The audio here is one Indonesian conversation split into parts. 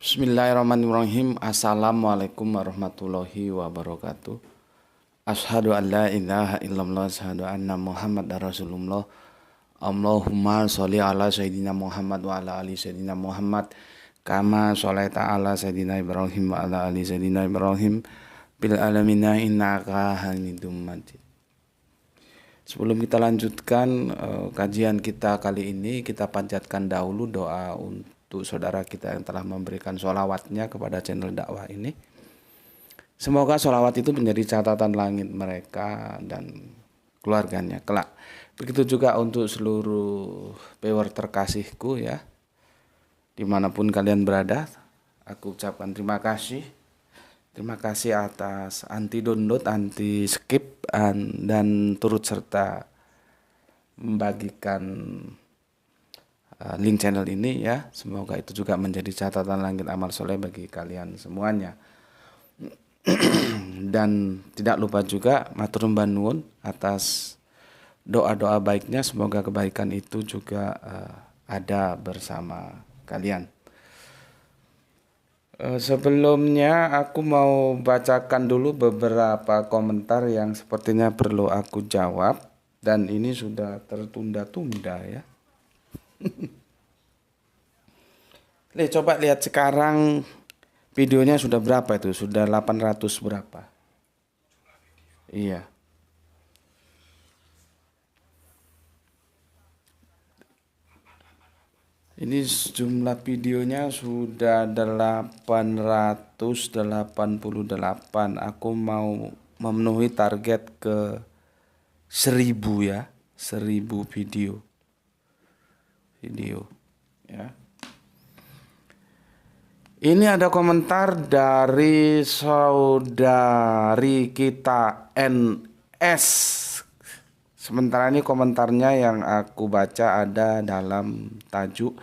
Bismillahirrahmanirrahim. Assalamualaikum warahmatullahi wabarakatuh. Asyhadu an la ilaha illallah, asyhadu anna Muhammad Rasulullah. Allahumma sholli ala sayyidina Muhammad wa ala ali sayyidina Muhammad kama sholaita ala sayyidina Ibrahim wa ala ali sayyidina Ibrahim bil alamina innaka Hamidum Majid. Sebelum kita lanjutkan kajian kita kali ini, kita panjatkan dahulu doa untuk saudara kita yang telah memberikan sholawatnya kepada channel dakwah ini. Semoga sholawat itu menjadi catatan langit mereka dan keluarganya kelak. Begitu juga untuk seluruh viewer terkasihku ya, dimanapun kalian berada, aku ucapkan terima kasih. Terima kasih atas anti download, anti skip, dan turut serta membagikan link channel ini ya. Semoga itu juga menjadi catatan langit amal soleh bagi kalian semuanya. Dan tidak lupa juga matur nuwun atas doa-doa baiknya. Semoga kebaikan itu juga ada bersama kalian. Sebelumnya aku mau bacakan dulu beberapa komentar yang sepertinya perlu aku jawab, dan ini sudah tertunda-tunda ya. Coba lihat sekarang videonya sudah berapa itu? Sudah 800 berapa? Iya. Ini jumlah videonya sudah 888. Aku mau memenuhi target ke 1000 ya. 1000 video ya. Ini ada komentar dari saudari kita NS. Sementara ini komentarnya yang aku baca ada dalam tajuk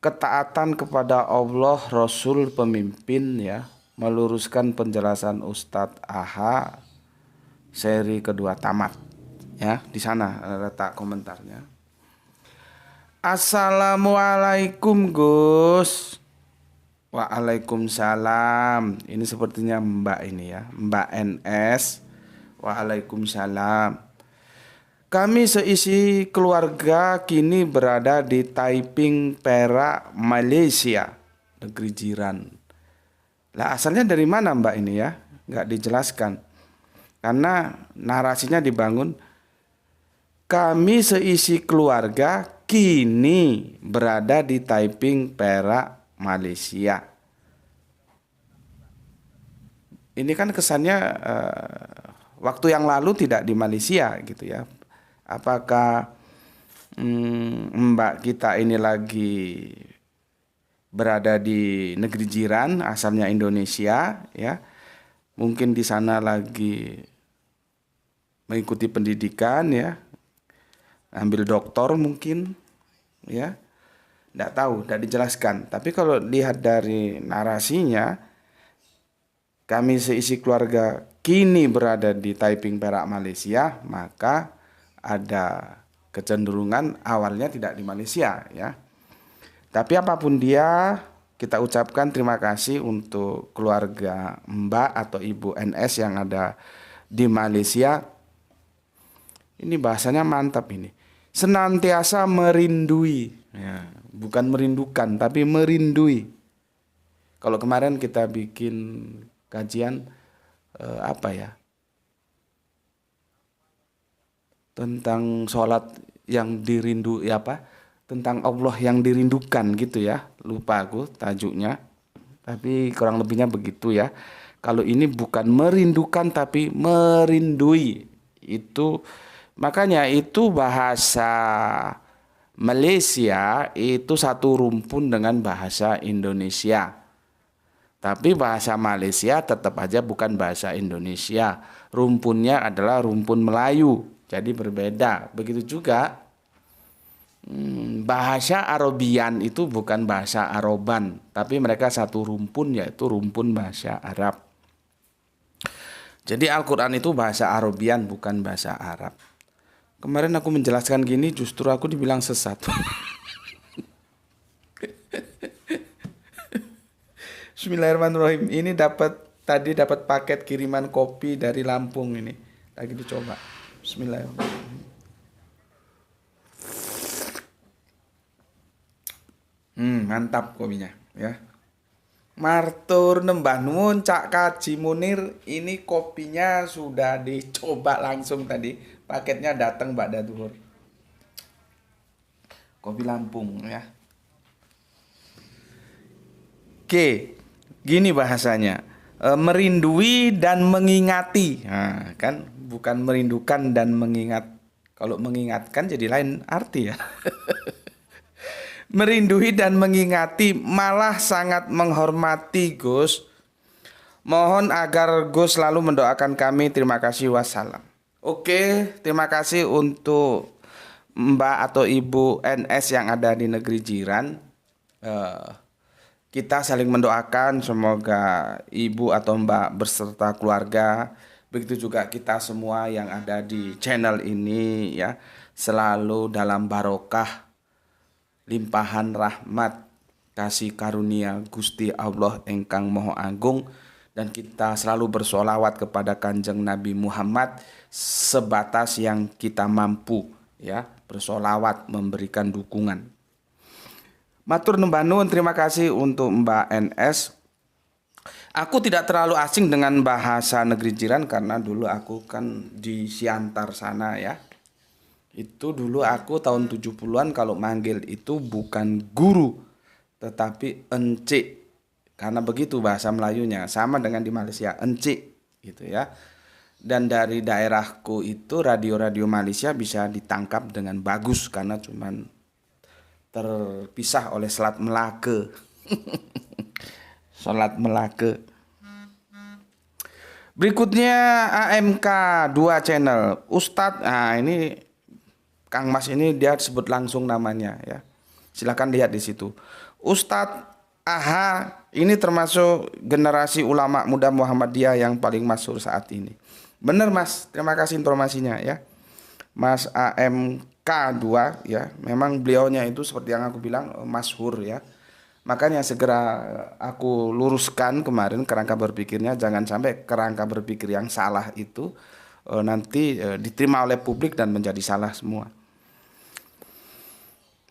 ketaatan kepada Allah, Rasul, pemimpin ya, meluruskan penjelasan Ustadz AHA seri kedua tamat ya. Di sana letak komentarnya. Assalamualaikum Gus. Waalaikumsalam. Ini sepertinya Mbak ini ya, Mbak NS. Waalaikumsalam. Kami seisi keluarga kini berada di Taiping, Perak, Malaysia, negeri jiran. Lah asalnya dari mana Mbak ini ya? Nggak dijelaskan. Karena narasinya dibangun, kami seisi keluarga kini berada di Taiping, Perak, Malaysia. Ini kan kesannya waktu yang lalu tidak di Malaysia gitu ya. Apakah Mbak kita ini lagi berada di negeri jiran, asalnya Indonesia ya? Mungkin di sana lagi mengikuti pendidikan ya, ambil doktor mungkin ya, tidak tahu, tidak dijelaskan. Tapi kalau lihat dari narasinya, kami seisi keluarga kini berada di Taiping, Perak, Malaysia, maka ada kecenderungan awalnya tidak di Malaysia ya. Tapi apapun dia, kita ucapkan terima kasih untuk keluarga Mbak atau Ibu NS yang ada di Malaysia. Ini bahasanya mantap ini. Senantiasa merindui ya, bukan merindukan tapi merindui. Kalau kemarin kita bikin kajian apa ya, tentang sholat yang dirindu ya, apa, tentang Allah yang dirindukan gitu ya, lupa aku tajuknya, tapi kurang lebihnya begitu ya. Kalau ini bukan merindukan tapi merindui, itu makanya itu bahasa Malaysia itu satu rumpun dengan bahasa Indonesia. Tapi bahasa Malaysia tetap aja bukan bahasa Indonesia. Rumpunnya adalah rumpun Melayu. Jadi berbeda. Begitu juga bahasa Arabian itu bukan bahasa Aroban, tapi mereka satu rumpun, yaitu rumpun bahasa Arab. Jadi Al-Quran itu bahasa Arabian bukan bahasa Arab. Kemarin aku menjelaskan gini justru aku dibilang sesat. Bismillahirrahmanirrahim. Ini dapat paket kiriman kopi dari Lampung ini. Lagi dicoba. Bismillahirrahmanirrahim. Mantap kopinya ya. Martur nembah nuwun Cak Kaji Munir, ini kopinya sudah dicoba langsung tadi. Paketnya datang Mbak Duhur. Kopi Lampung ya. Oke, gini bahasanya. Merindui dan mengingati. Nah, kan bukan merindukan dan mengingat. Kalau mengingatkan jadi lain arti ya. Merindui dan mengingati, malah sangat menghormati Gus. Mohon agar Gus selalu mendoakan kami. Terima kasih, wassalam. Oke, terima kasih untuk Mbak atau Ibu NS yang ada di negeri jiran. Kita saling mendoakan semoga Ibu atau Mbak beserta keluarga, begitu juga kita semua yang ada di channel ini ya, selalu dalam barokah limpahan rahmat kasih karunia Gusti Allah engkang Maha Agung, dan kita selalu bersolawat kepada Kanjeng Nabi Muhammad sebatas yang kita mampu ya, bersolawat memberikan dukungan. Matur nembah nuwun, terima kasih untuk Mbak NS. Aku tidak terlalu asing dengan bahasa negeri jiran karena dulu aku kan di Siantar sana ya. Itu dulu aku tahun 70-an kalau manggil itu bukan guru tetapi encik. Karena begitu bahasa Melayunya, sama dengan di Malaysia, encik gitu ya. Dan dari daerahku itu radio-radio Malaysia bisa ditangkap dengan bagus karena cuman terpisah oleh Selat Melaka. Selat Melaka. Berikutnya AMK 2 channel. Ustadz, nah ini Kang Mas ini dia sebut langsung namanya ya. Silakan lihat di situ. Ustadz AHA ini termasuk generasi ulama muda Muhammadiyah yang paling masyhur saat ini. Benar Mas, terima kasih informasinya ya. Mas AMK 2 ya. Memang beliaunya itu seperti yang aku bilang masyhur ya. Makanya segera aku luruskan kemarin kerangka berpikirnya, jangan sampai kerangka berpikir yang salah itu nanti diterima oleh publik dan menjadi salah semua.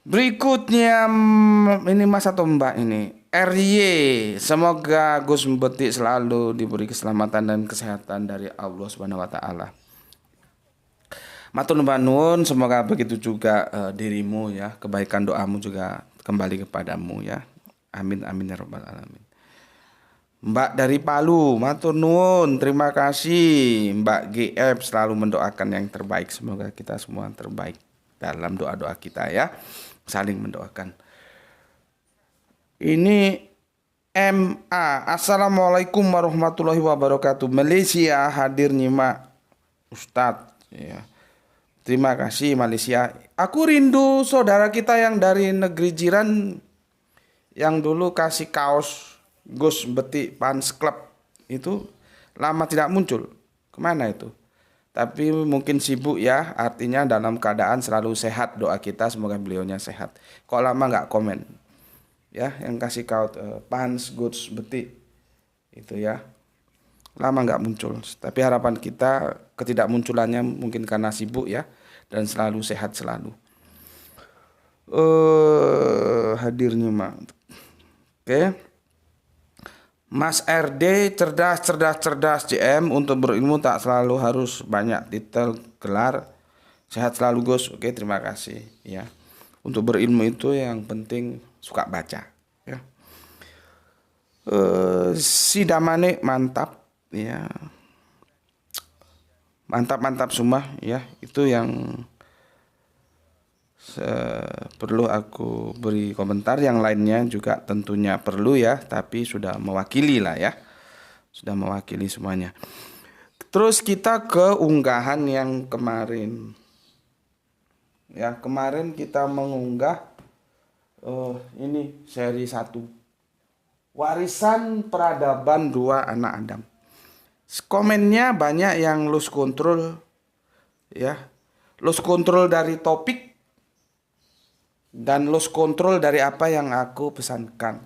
Berikutnya ini Mas atau Mbak ini RY, semoga Gus Mbeti selalu diberi keselamatan dan kesehatan dari Allah Subhanahu wa taala. Matur nuwun, semoga begitu juga dirimu ya, kebaikan doamu juga kembali kepadamu ya. Amin amin ya rabbal alamin. Mbak dari Palu, matur nuwun, terima kasih. Mbak GF selalu mendoakan yang terbaik. Semoga kita semua terbaik dalam doa-doa kita ya. Saling mendoakan. Ini MA, Assalamualaikum warahmatullahi wabarakatuh. Malaysia hadir nyimak Ustadz ya. Terima kasih Malaysia. Aku rindu saudara kita yang dari negeri jiran yang dulu kasih kaos Gus Mbeti Fans Club itu lama tidak muncul. Kemana itu? Tapi mungkin sibuk ya, artinya dalam keadaan selalu sehat. Doa kita semoga beliaunya sehat. Kok lama nggak komen? Ya, yang kasih kaos Fans Gus Mbeti itu ya, lama nggak muncul. Tapi harapan kita ketidakmunculannya mungkin karena sibuk ya, dan selalu sehat selalu. Hadirnya mak. Oke. Mas RD cerdas JM, untuk berilmu tak selalu harus banyak titel gelar. Sehat selalu Gus. Oke, terima kasih ya. Untuk berilmu itu yang penting suka baca ya. Sidamane mantap ya. Mantap semua ya. Itu yang perlu aku beri komentar. Yang lainnya juga tentunya perlu ya, tapi sudah mewakili lah ya, sudah mewakili semuanya. Terus kita ke unggahan yang kemarin ya. Kemarin kita mengunggah ini seri 1 warisan peradaban 2 anak Adam. Komennya banyak yang lose control ya, lose control dari topik dan lose control dari apa yang aku pesankan.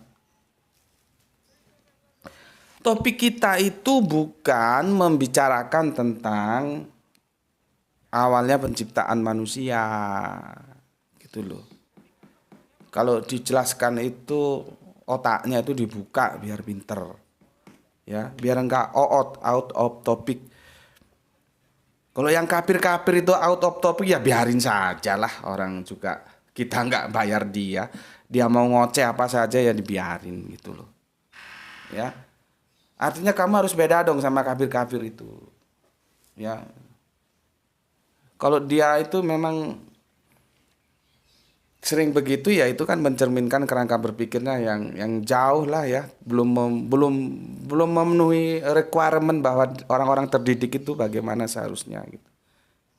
Topik kita itu bukan membicarakan tentang awalnya penciptaan manusia, gitu loh. Kalau dijelaskan itu otaknya itu dibuka biar pinter, ya, biar enggak out of topic. Kalau yang kafir-kafir itu out of topic ya biarin saja lah, orang juga kita nggak bayar dia mau ngoceh apa saja ya dibiarin gitu loh, ya. Artinya kamu harus beda dong sama kafir-kafir itu, ya. Kalau dia itu memang sering begitu ya itu kan mencerminkan kerangka berpikirnya yang jauh lah ya, belum memenuhi requirement bahwa orang-orang terdidik itu bagaimana seharusnya gitu.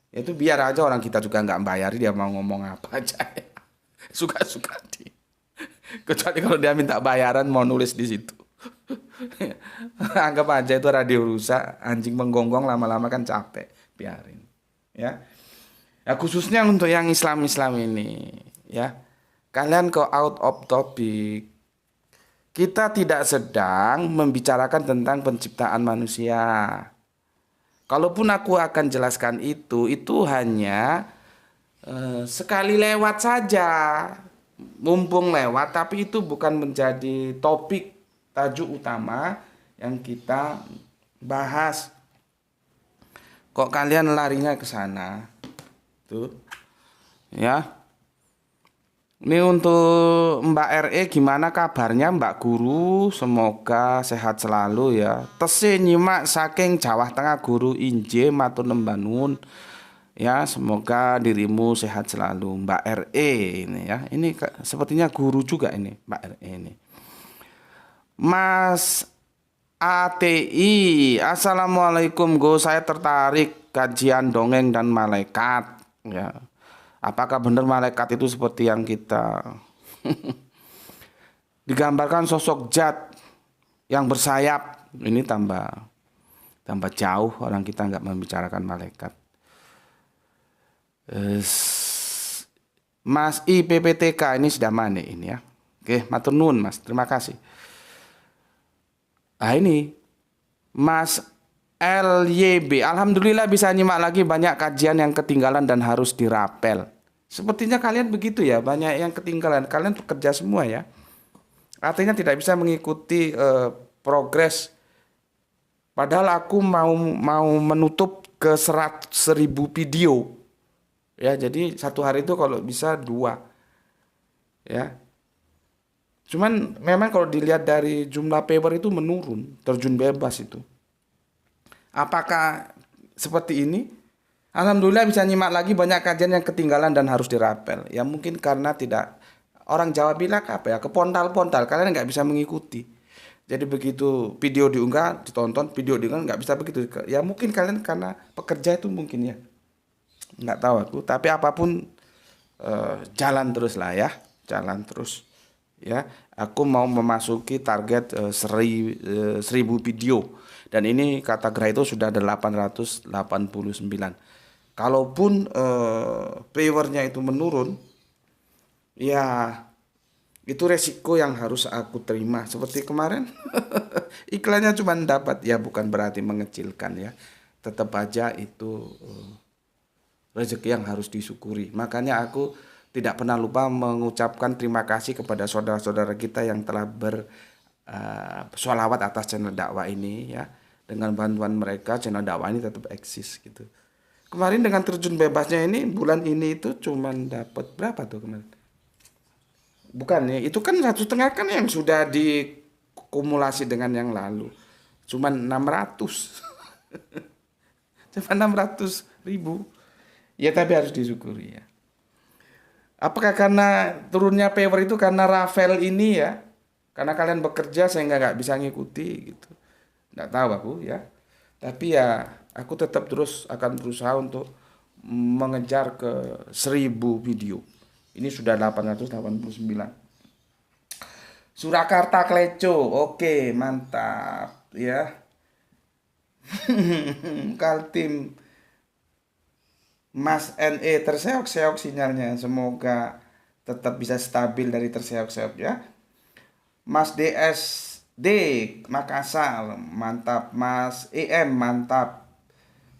Ya itu biar aja, orang kita juga nggak bayar, dia mau ngomong apa aja ya. Suka-suka dia. Kecuali kalau dia minta bayaran mau nulis di situ. Anggap aja itu radio rusak, anjing menggonggong lama-lama kan capek, biarin. Ya. Ya khususnya untuk yang Islam-Islam ini, ya. Kalian kok out of topic. Kita tidak sedang membicarakan tentang penciptaan manusia. Kalaupun aku akan jelaskan itu hanya sekali lewat saja. Mumpung lewat, tapi itu bukan menjadi topik tajuk utama yang kita bahas. Kok kalian larinya ke sana? Tuh. Ya. Ini untuk Mbak RE, gimana kabarnya Mbak Guru? Semoga sehat selalu ya. Tese nyimak saking Jawa Tengah Guru Inje matur nembanun. Ya, semoga dirimu sehat selalu Mbak RE ini ya. Ini sepertinya guru juga ini Mbak RE ini. Mas ATI, Assalamualaikum Go, saya tertarik kajian dongeng dan malaikat ya. Apakah benar malaikat itu seperti yang kita digambarkan sosok zat yang bersayap? Ini tambah jauh, orang kita nggak membicarakan malaikat. Mas IPPTK ini sudah mana ini ya? Oke, matur nuwun Mas, terima kasih. Nah ini Mas LYB, alhamdulillah bisa nyimak lagi banyak kajian yang ketinggalan dan harus dirapel. Sepertinya kalian begitu ya, banyak yang ketinggalan. Kalian bekerja semua ya. Artinya tidak bisa mengikuti progres. Padahal aku mau menutup ke 100.000 video. Ya, jadi satu hari itu kalau bisa 2. Ya. Cuman memang kalau dilihat dari jumlah paper itu menurun, terjun bebas itu. Apakah seperti ini? Alhamdulillah bisa nyimak lagi banyak kajian yang ketinggalan dan harus dirapel. Ya mungkin karena tidak, orang Jawa bilang apa ya, kepontal-pontal, kalian nggak bisa mengikuti. Jadi begitu video diunggah, ditonton, video diunggah nggak bisa begitu. Ya mungkin kalian karena pekerja itu mungkin ya. Nggak tahu aku, tapi apapun jalan terus lah ya, jalan terus. Ya, aku mau memasuki target 1.000 video. Dan ini kata Graito sudah ada 889. Kalaupun viewernya itu menurun, ya itu resiko yang harus aku terima. Seperti kemarin, iklannya cuma dapat, ya bukan berarti mengecilkan ya. Tetap aja itu rezeki yang harus disyukuri. Makanya aku tidak pernah lupa mengucapkan terima kasih kepada saudara-saudara kita yang telah bersolawat atas channel dakwah ini ya. Dengan bantuan mereka channel dakwah ini tetap eksis gitu. Kemarin dengan terjun bebasnya ini, bulan ini itu cuman dapat berapa tuh kemarin? Bukan ya, itu kan 1,5 kan yang sudah dikumulasi dengan yang lalu. Cuman 600. Cuma 600.000. Ya tapi harus disyukuri ya. Apakah karena turunnya paper itu karena Rafael ini ya? Karena kalian bekerja sehingga nggak bisa ngikuti gitu. Nggak tahu aku ya. Tapi ya aku tetap terus akan berusaha untuk mengejar ke 1.000 video. Ini sudah 889. Surakarta Kleco. Oke, mantap ya. Kaltim Mas NE terseok-seok sinyalnya. Semoga tetap bisa stabil dari terseok-seok ya. Mas DS D. Makassar, mantap. Mas EM, mantap.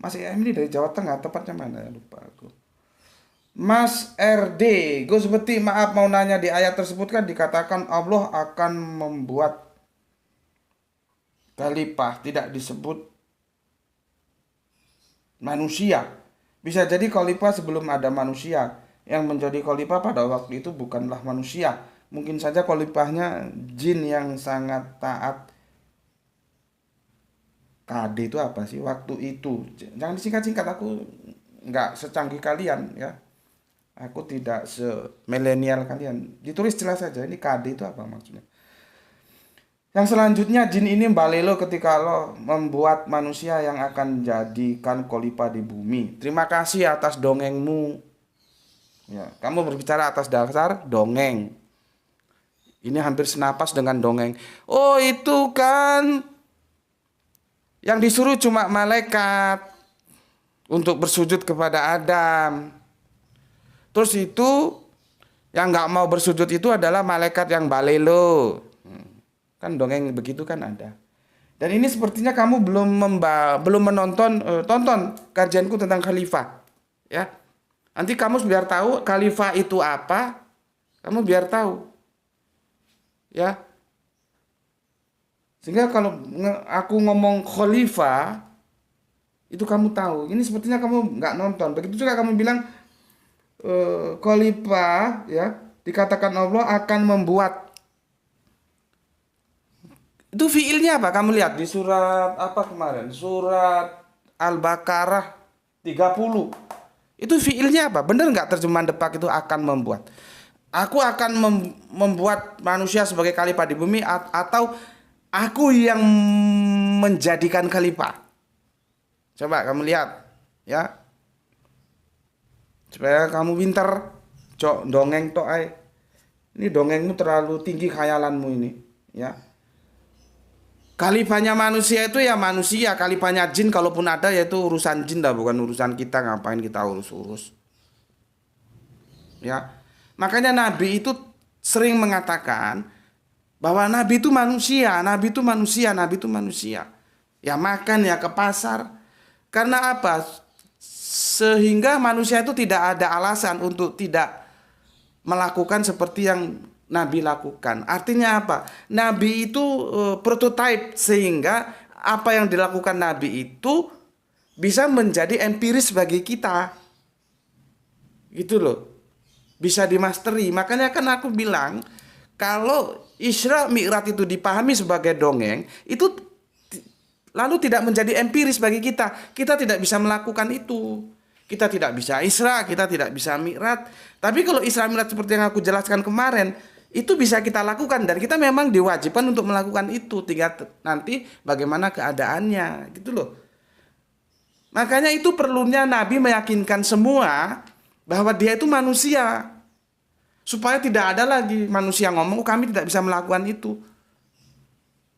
Mas EM ini dari Jawa Tengah, tepatnya mana? Lupa aku. Mas RD, Gus Beti, maaf mau nanya, di ayat tersebut kan dikatakan Allah akan membuat khalifah, tidak disebut manusia. Bisa jadi khalifah sebelum ada manusia. Yang menjadi khalifah pada waktu itu bukanlah manusia. Mungkin saja khalifahnya jin yang sangat taat. KD itu apa sih waktu itu? Jangan disingkat-singkat, aku nggak secanggih kalian ya. Aku tidak semilenial kalian. Ditulis jelas saja ini KD itu apa maksudnya. Yang selanjutnya, jin ini balelo ketika Allah membuat manusia yang akan jadikan khalifah di bumi. Terima kasih atas dongengmu. Ya, kamu berbicara atas dasar dongeng. Ini hampir senapas dengan dongeng. Oh, itu kan yang disuruh cuma malaikat untuk bersujud kepada Adam. Terus itu yang nggak mau bersujud itu adalah malaikat yang balelo. Kan dongeng begitu kan ada. Dan ini sepertinya kamu belum menonton tonton kajianku tentang khalifah, ya. Nanti kamu biar tahu khalifah itu apa, kamu biar tahu, ya. Sehingga kalau aku ngomong khalifah, itu kamu tahu. Ini sepertinya kamu nggak nonton. Begitu juga kamu bilang khalifah, ya, dikatakan Allah akan membuat. Itu fiilnya apa? Kamu lihat di surat apa kemarin? Surat Al-Baqarah 30. Itu fiilnya apa? Benar nggak terjemahan Depak itu akan membuat? Aku akan membuat manusia sebagai khalifah di bumi, atau aku yang menjadikan khalifah? Coba kamu lihat, ya. Supaya kamu pinter, cok dongeng tok ay. Ini dongengmu terlalu tinggi khayalanmu ini, ya. Khalifahnya manusia itu ya manusia, khalifahnya jin kalaupun ada yaitu urusan jin dah, bukan urusan kita, ngapain kita urus-urus. Ya. Makanya Nabi itu sering mengatakan bahwa Nabi itu manusia, Nabi itu manusia, Nabi itu manusia. Ya makan ya ke pasar. Karena apa? Sehingga manusia itu tidak ada alasan untuk tidak melakukan seperti yang Nabi lakukan. Artinya apa? Nabi itu prototype, sehingga apa yang dilakukan Nabi itu bisa menjadi empiris bagi kita. Gitu loh. Bisa dimasteri. Makanya kan aku bilang kalau Isra Mi'raj itu dipahami sebagai dongeng, itu lalu tidak menjadi empiris bagi kita. Kita tidak bisa melakukan itu. Kita tidak bisa Isra, kita tidak bisa Mi'raj. Tapi kalau Isra Mi'raj seperti yang aku jelaskan kemarin, itu bisa kita lakukan dan kita memang diwajibkan untuk melakukan itu. Tinggal nanti bagaimana keadaannya, gitu loh. Makanya itu perlunya Nabi meyakinkan semua bahwa dia itu manusia, supaya tidak ada lagi manusia ngomong, oh, kami tidak bisa melakukan itu.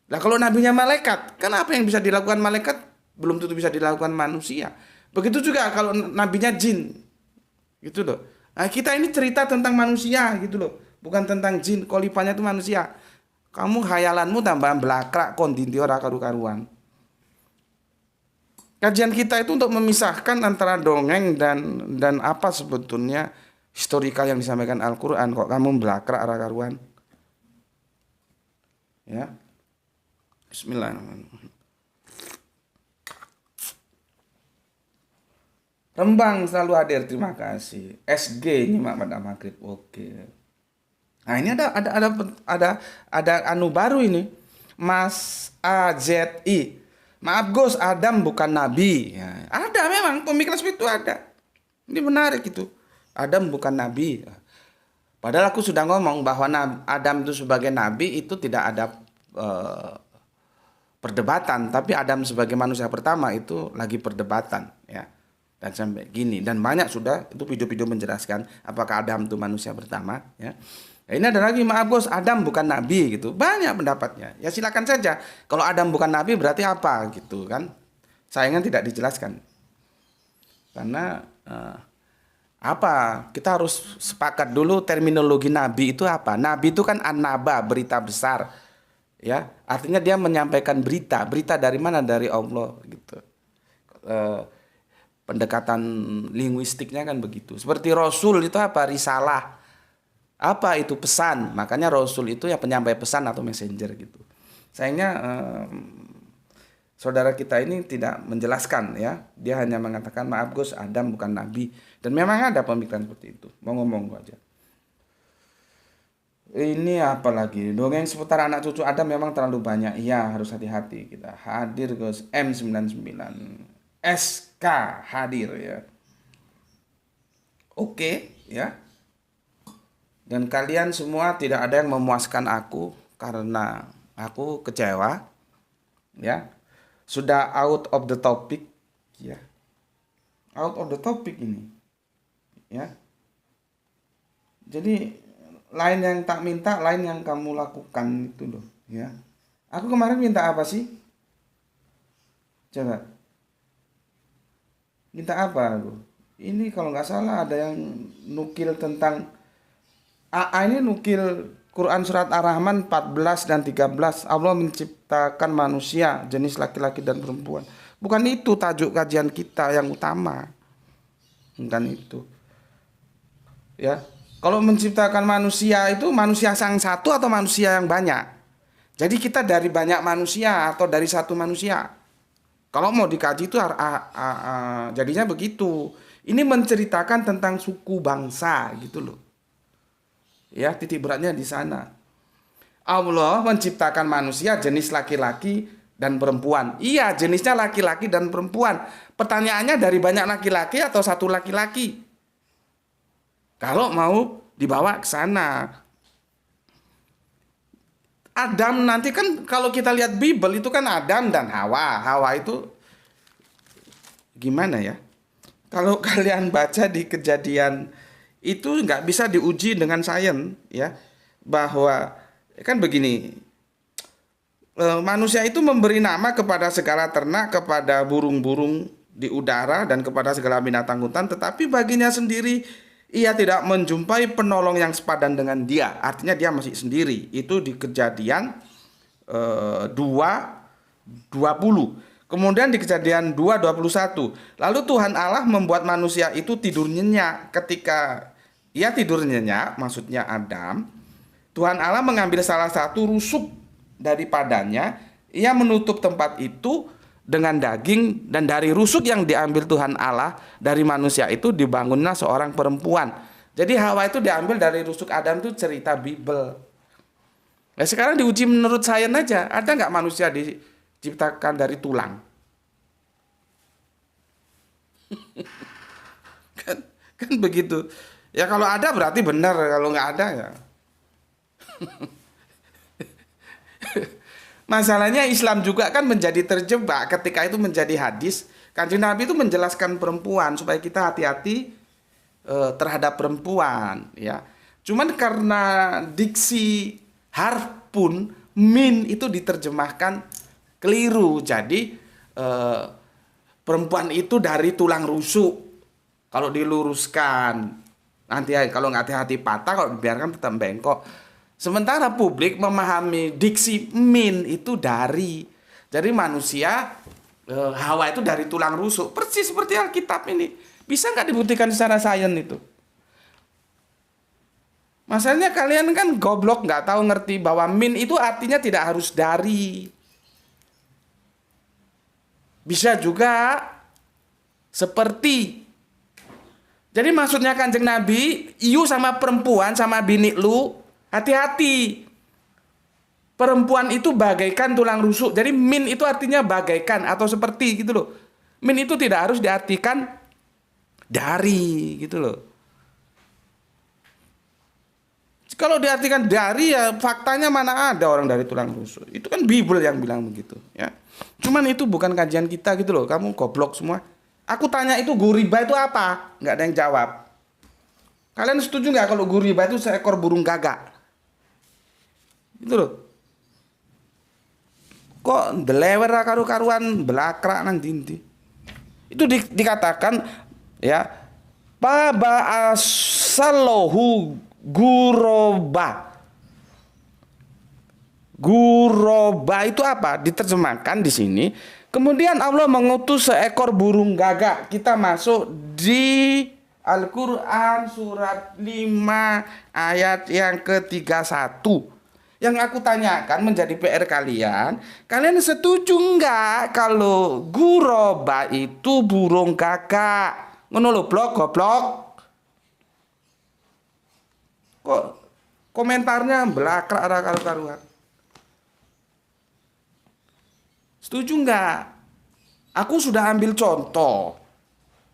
Nah kalau nabinya malaikat, kan apa yang bisa dilakukan malaikat belum tentu bisa dilakukan manusia. Begitu juga kalau nabinya jin, gitu loh. Nah kita ini cerita tentang manusia, gitu loh, bukan tentang jin. Khalifahnya itu manusia. Kamu khayalanmu tambahan belakrak kondinti ora karu-karuan. Kajian kita itu untuk memisahkan antara dongeng dan apa sebetulnya historikal yang disampaikan Al-Quran. Kok kamu belakrak ora karuan? Ya. Bismillahirrahmanirrahim. Rembang selalu hadir, terima kasih. SG nyimak pada maghrib. Oke. Nah, ini ada anu baru ini. Mas AZI. Maaf Gus, Adam bukan nabi. Ya, ada memang pemikiran seperti itu ada. Ini menarik itu. Adam bukan nabi. Padahal aku sudah ngomong bahwa Adam itu sebagai nabi itu tidak ada perdebatan, tapi Adam sebagai manusia pertama itu lagi perdebatan, ya. Dan sampai gini, dan banyak sudah itu video-video menjelaskan apakah Adam itu manusia pertama, ya. Nah, ini ada lagi, maaf Bos, Adam bukan nabi gitu. Banyak pendapatnya. Ya silakan saja. Kalau Adam bukan nabi berarti apa gitu kan? Sayangnya tidak dijelaskan. Karena apa? Kita harus sepakat dulu terminologi nabi itu apa? Nabi itu kan an-naba, berita besar. Ya, artinya dia menyampaikan berita. Berita dari mana? Dari Allah gitu. Pendekatan linguistiknya kan begitu. Seperti Rasul itu apa? Risalah. Apa itu? Pesan. Makanya Rasul itu ya penyampai pesan atau messenger gitu. Sayangnya saudara kita ini tidak menjelaskan ya. Dia hanya mengatakan maaf Gus, Adam bukan nabi. Dan memang ada pemikiran seperti itu. Mau ngomong aja. Ini apa lagi? Dongeng seputar anak cucu Adam memang terlalu banyak. Iya, harus hati-hati kita. Hadir Gus M99. SK hadir ya. Oke, ya. Dan kalian semua tidak ada yang memuaskan aku karena aku kecewa. Ya. Sudah out of the topic ya. Out of the topic ini. Ya. Jadi lain yang tak minta, lain yang kamu lakukan itu loh, ya. Aku kemarin minta apa sih? Coba. Minta apa aku? Ini kalau nggak salah ada yang nukil tentang AA ini nukil Quran surat Ar-Rahman 14 dan 13. Allah menciptakan manusia jenis laki-laki dan perempuan. Bukan itu tajuk kajian kita yang utama. Bukan itu. Ya. Kalau menciptakan manusia itu manusia yang satu atau manusia yang banyak. Jadi kita dari banyak manusia atau dari satu manusia. Kalau mau dikaji itu jadinya begitu. Ini menceritakan tentang suku bangsa gitu loh. Ya, titik beratnya di sana. Allah menciptakan manusia jenis laki-laki dan perempuan. Iya, jenisnya laki-laki dan perempuan. Pertanyaannya dari banyak laki-laki atau satu laki-laki? Kalau mau dibawa ke sana. Adam nanti kan kalau kita lihat Bible itu kan Adam dan Hawa. Hawa itu gimana ya? Kalau kalian baca di Kejadian itu nggak bisa diuji dengan sains ya. Bahwa kan begini. Manusia itu memberi nama kepada segala ternak, kepada burung-burung di udara dan kepada segala binatang hutan, tetapi baginya sendiri ia tidak menjumpai penolong yang sepadan dengan dia. Artinya dia masih sendiri. Itu di Kejadian 2:20. Kemudian di Kejadian 2:21. Lalu Tuhan Allah membuat manusia itu tidur nyenyak. Ketika ia tidur nyenyak, maksudnya Adam, Tuhan Allah mengambil salah satu rusuk daripadanya. Ia menutup tempat itu dengan daging, dan dari rusuk yang diambil Tuhan Allah dari manusia itu dibangunlah seorang perempuan. Jadi Hawa itu diambil dari rusuk Adam, itu cerita Bible. Nah sekarang diuji menurut sains aja, ada nggak manusia diciptakan dari tulang? kan begitu. Ya kalau ada berarti benar, kalau nggak ada ya. Masalahnya Islam juga kan menjadi terjebak ketika itu menjadi hadis. Kanjeng Nabi itu menjelaskan perempuan supaya kita hati-hati terhadap perempuan ya. Cuman karena diksi harfun min itu diterjemahkan keliru. Jadi perempuan itu dari tulang rusuk. Kalau diluruskan nanti kalau nggak hati-hati patah, kalau dibiarkan tetap bengkok. Sementara publik memahami diksi min itu dari. Jadi manusia Hawa itu dari tulang rusuk. Persis seperti Alkitab ini. Bisa nggak dibuktikan secara sains itu? Masalahnya kalian kan goblok, nggak tahu ngerti bahwa min itu artinya tidak harus dari. Bisa juga seperti. Jadi maksudnya Kanjeng Nabi, you sama perempuan sama bini lu, hati-hati. Perempuan itu bagaikan tulang rusuk. Jadi min itu artinya bagaikan atau seperti gitu loh. Min itu tidak harus diartikan dari gitu loh. Kalau diartikan dari ya faktanya mana ada orang dari tulang rusuk. Itu kan Bible yang bilang begitu ya. Cuman itu bukan kajian kita gitu loh. Kamu goblok semua. Aku tanya itu guriba itu apa? Nggak ada yang jawab. Kalian setuju nggak kalau guriba itu seekor burung gagak? Gitu loh. Kok delewer karu-karuan belakrak nang dinti. Itu dikatakan ya Paba asallohu guroba. Guroba itu apa? Diterjemahkan di sini. Kemudian Allah mengutus seekor burung gagak. Kita masuk di Al-Quran surat 5 ayat yang ke-31. Yang aku tanyakan menjadi PR kalian, kalian setuju nggak kalau guroba itu burung gagak? Ngono lho, blok goblok. Kok komentarnya belakrak ada karu-karuan. Setuju nggak? Aku sudah ambil contoh.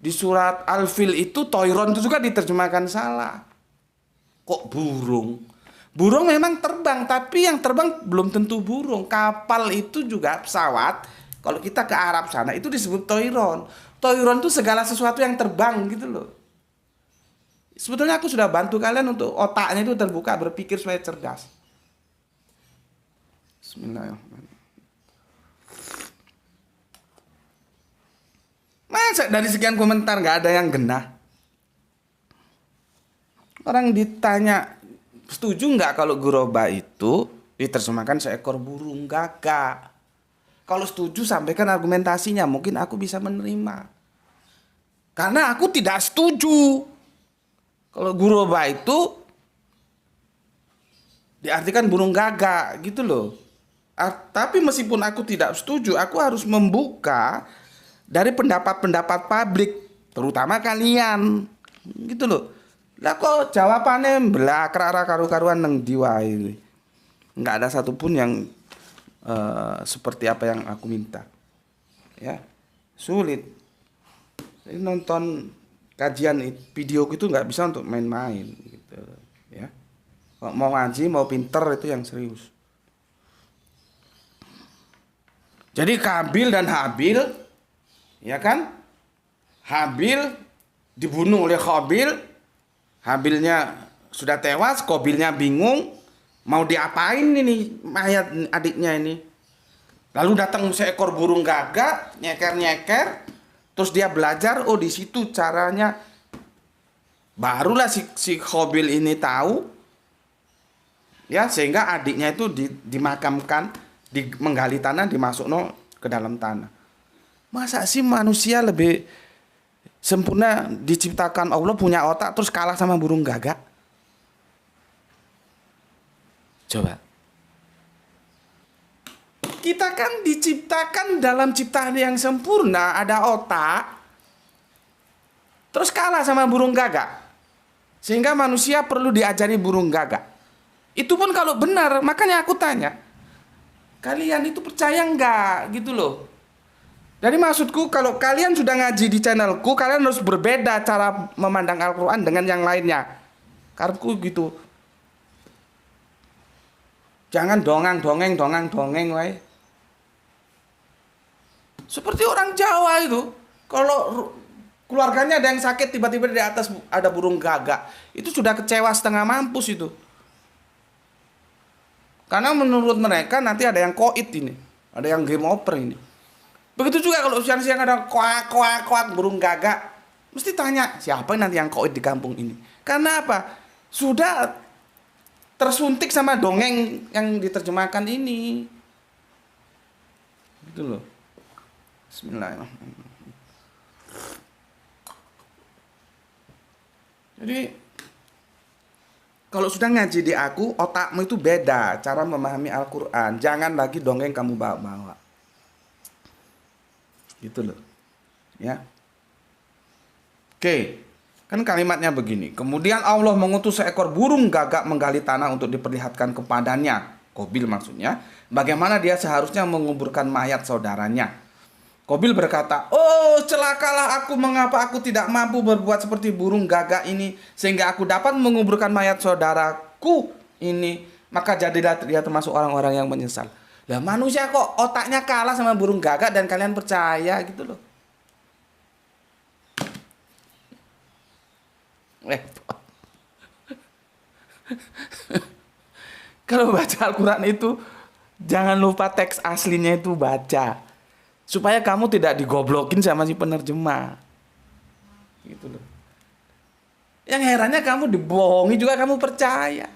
Di surat Al-Fil itu toiron itu juga diterjemahkan salah. Kok burung? Burung memang terbang, tapi yang terbang belum tentu burung. Kapal itu juga pesawat. Kalau kita ke Arab sana itu disebut toiron. Toiron itu segala sesuatu yang terbang gitu loh. Sebetulnya aku sudah bantu kalian untuk otaknya itu terbuka, berpikir supaya cerdas. Bismillahirrahmanirrahim. Masa dari sekian komentar nggak ada yang genah? Orang ditanya, setuju nggak kalau guroba itu diterjemahkan seekor burung gagak? Kalau setuju sampaikan argumentasinya, mungkin aku bisa menerima. Karena aku tidak setuju kalau guroba itu diartikan burung gagak gitu loh. Tapi meskipun aku tidak setuju, aku harus membuka dari pendapat-pendapat publik, terutama kalian, gitu loh. Lah kok jawabannya belakrak karu-karuan nang diwai. Nggak ada satupun yang seperti apa yang aku minta. Ya, sulit. Jadi nonton kajian video itu nggak bisa untuk main-main, gitu. Ya, mau ngaji, mau pinter itu yang serius. Jadi Kabil dan Habil, ya kan? Habil dibunuh oleh Qabil. Habilnya sudah tewas, Qabilnya bingung mau diapain ini mayat adiknya ini. Lalu datang seekor burung gagak, nyeker-nyeker, terus dia belajar, oh di situ caranya. Barulah si Qabil ini tahu, ya, sehingga adiknya itu dimakamkan, menggali tanah, dimasukno ke dalam tanah. Masa sih manusia lebih sempurna diciptakan Allah punya otak terus kalah sama burung gagak? Coba. Kita kan diciptakan dalam ciptaan yang sempurna, ada otak, terus kalah sama burung gagak. Sehingga manusia perlu diajari burung gagak. Itu pun kalau benar, makanya aku tanya, kalian itu percaya nggak gitu loh? Jadi maksudku kalau kalian sudah ngaji di channelku, kalian harus berbeda cara memandang Al-Quran dengan yang lainnya. Karepku gitu. Jangan dongeng, wae. Seperti orang Jawa itu, kalau keluarganya ada yang sakit, tiba-tiba di atas ada burung gagak, itu sudah kecewa setengah mampus itu. Karena menurut mereka nanti ada yang koit ini, ada yang game over ini. Begitu juga kalau siang-siang ada kuak burung gagak, mesti tanya siapa nanti yang koit di kampung ini. Karena apa? Sudah tersuntik sama dongeng yang diterjemahkan ini. Gitu loh. Bismillahirrahmanirrahim. Jadi kalau sudah ngaji di aku, otakmu itu beda cara memahami Al-Quran. Jangan lagi dongeng kamu bawa-bawa. Gitu loh. Ya. Oke. Kan kalimatnya begini. Kemudian Allah mengutus seekor burung gagak menggali tanah untuk diperlihatkan kepadanya. Qabil maksudnya. Bagaimana dia seharusnya menguburkan mayat saudaranya. Qabil berkata, oh celakalah aku, mengapa aku tidak mampu berbuat seperti burung gagak ini, sehingga aku dapat menguburkan mayat saudaraku ini. Maka jadilah dia termasuk orang-orang yang menyesal. Lah manusia kok otaknya kalah sama burung gagak dan kalian percaya gitu loh. Kalau baca Al-Quran itu jangan lupa teks aslinya itu baca, supaya kamu tidak digoblokin sama si penerjemah. Gitu loh. Yang herannya kamu dibohongi juga kamu percaya.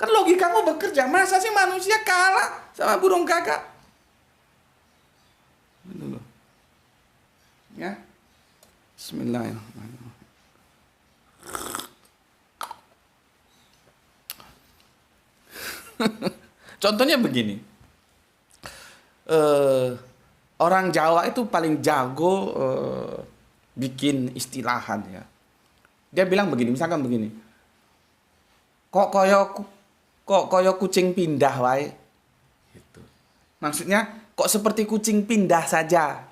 Kan logikamu bekerja. Masa sih manusia kalah sama burung gagak? Dulu. Ya. Bismillahirrahmanirrahim. Contohnya begini. Orang Jawa itu paling jago bikin istilahan ya. Dia bilang begini, misalkan begini. Kok koyo kucing pindah wae. Gitu. Maksudnya kok seperti kucing pindah saja.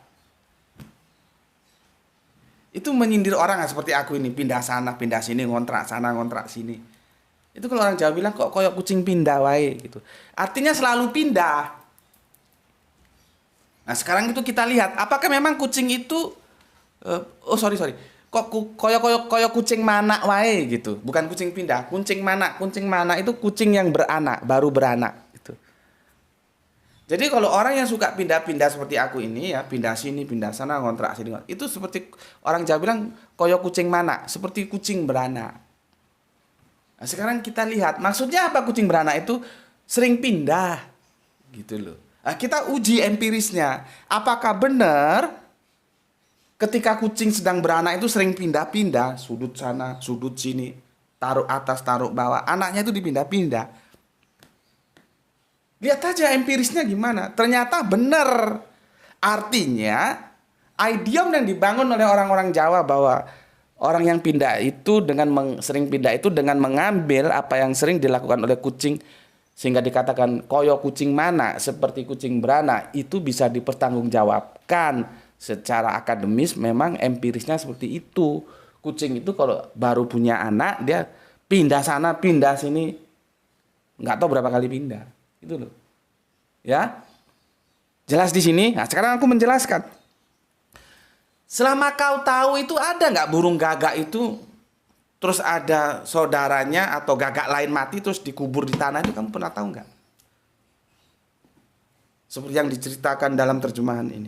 Itu menyindir orang seperti aku ini, pindah sana, pindah sini, ngontrak sana, ngontrak sini. Itu kalau orang Jawa bilang kok koyo kucing pindah wae gitu. Artinya selalu pindah. Nah, sekarang itu kita lihat apakah memang kucing itu sorry. Kok koyo kucing mana wae gitu. Bukan kucing pindah, kucing mana. Kucing mana itu kucing yang beranak, baru beranak gitu. Jadi kalau orang yang suka pindah-pindah seperti aku ini ya, pindah sini, pindah sana, ngontrak sini, itu seperti orang Jawa bilang koyo kucing mana, seperti kucing beranak. Nah, sekarang kita lihat maksudnya apa kucing beranak itu sering pindah gitu loh. Nah, kita uji empirisnya. Apakah benar ketika kucing sedang beranak itu sering pindah-pindah, sudut sana, sudut sini, taruh atas, taruh bawah, anaknya itu dipindah-pindah. Lihat aja empirisnya gimana. Ternyata benar. Artinya, idiom yang dibangun oleh orang-orang Jawa bahwa orang yang pindah itu sering pindah itu dengan mengambil apa yang sering dilakukan oleh kucing sehingga dikatakan koyo kucing mana seperti kucing beranak, itu bisa dipertanggungjawabkan secara akademis. Memang empirisnya seperti itu. Kucing itu kalau baru punya anak dia pindah sana pindah sini, nggak tahu berapa kali pindah itu loh ya. Jelas di sini. Nah, sekarang aku menjelaskan. Selama kau tahu itu ada nggak burung gagak itu terus ada saudaranya atau gagak lain mati terus dikubur di tanah, itu kamu pernah tahu nggak? Seperti yang diceritakan dalam terjemahan ini.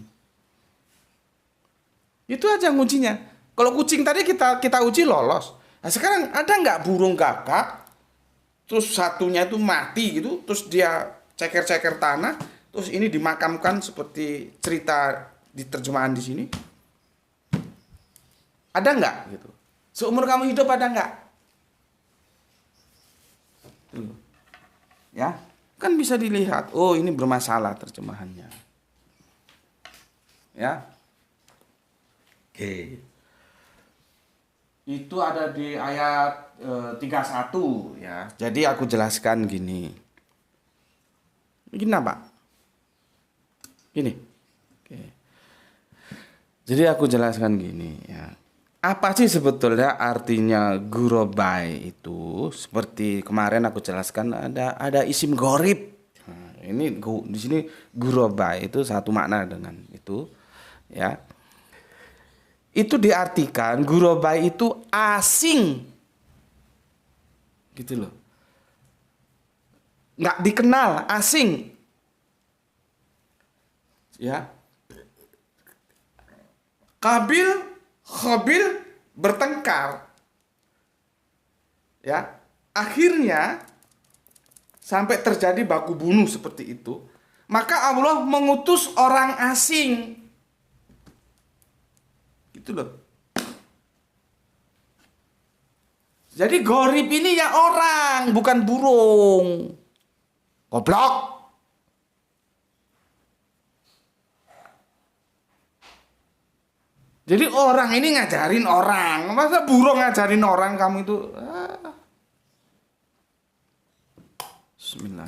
Itu aja ngujinya. Kalau kucing tadi kita uji lolos. Nah, sekarang ada nggak burung gagak terus satunya itu mati gitu, terus dia ceker-ceker tanah, terus ini dimakamkan seperti cerita di terjemahan di sini? Ada nggak gitu? Seumur kamu hidup ada nggak? Ya, kan bisa dilihat. Oh, ini bermasalah terjemahannya. Ya. Oke. Itu ada di ayat 31 ya. Jadi aku jelaskan gini. Gini apa? Gini. Oke. Jadi aku jelaskan gini ya. Apa sih sebetulnya artinya gurobai itu? Seperti kemarin aku jelaskan ada isim gorib. Nah, ini di sini gurobai itu satu makna dengan itu, ya. Itu diartikan gurobai itu asing, gitu loh. Nggak dikenal, asing, ya. Khabil bertengkar, ya, akhirnya sampai terjadi baku bunuh seperti itu. Maka Allah mengutus orang asing, gitu loh. Jadi gorib ini ya orang, bukan burung. Goblok. Jadi orang ini ngajarin orang. Masa burung ngajarin orang kamu itu? Bismillah.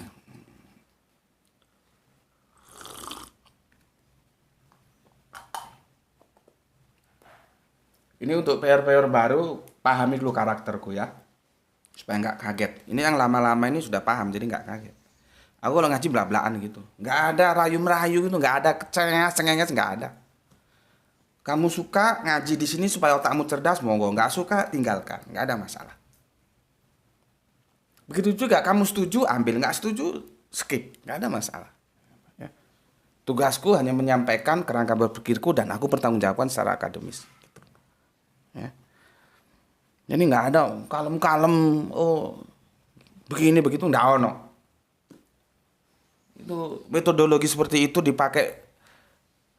Ini untuk PR-PR baru, pahami dulu karakterku ya. Supaya nggak kaget. Ini yang lama-lama ini sudah paham, jadi nggak kaget. Aku kalau ngaji belak-belakan gitu. Nggak ada rayu-merayu gitu, nggak ada cengenges, nggak ada. Kamu suka ngaji di sini supaya otakmu cerdas, monggo. Nggak suka, tinggalkan. Nggak ada masalah. Begitu juga, kamu setuju, ambil. Nggak setuju, skip. Nggak ada masalah. Ya. Tugasku hanya menyampaikan kerangka berpikirku dan aku bertanggungjawabkan secara akademis. Gitu. Ya. Jadi nggak ada kalem-kalem. Oh, begini begitu ndak ono. Itu metodologi seperti itu dipakai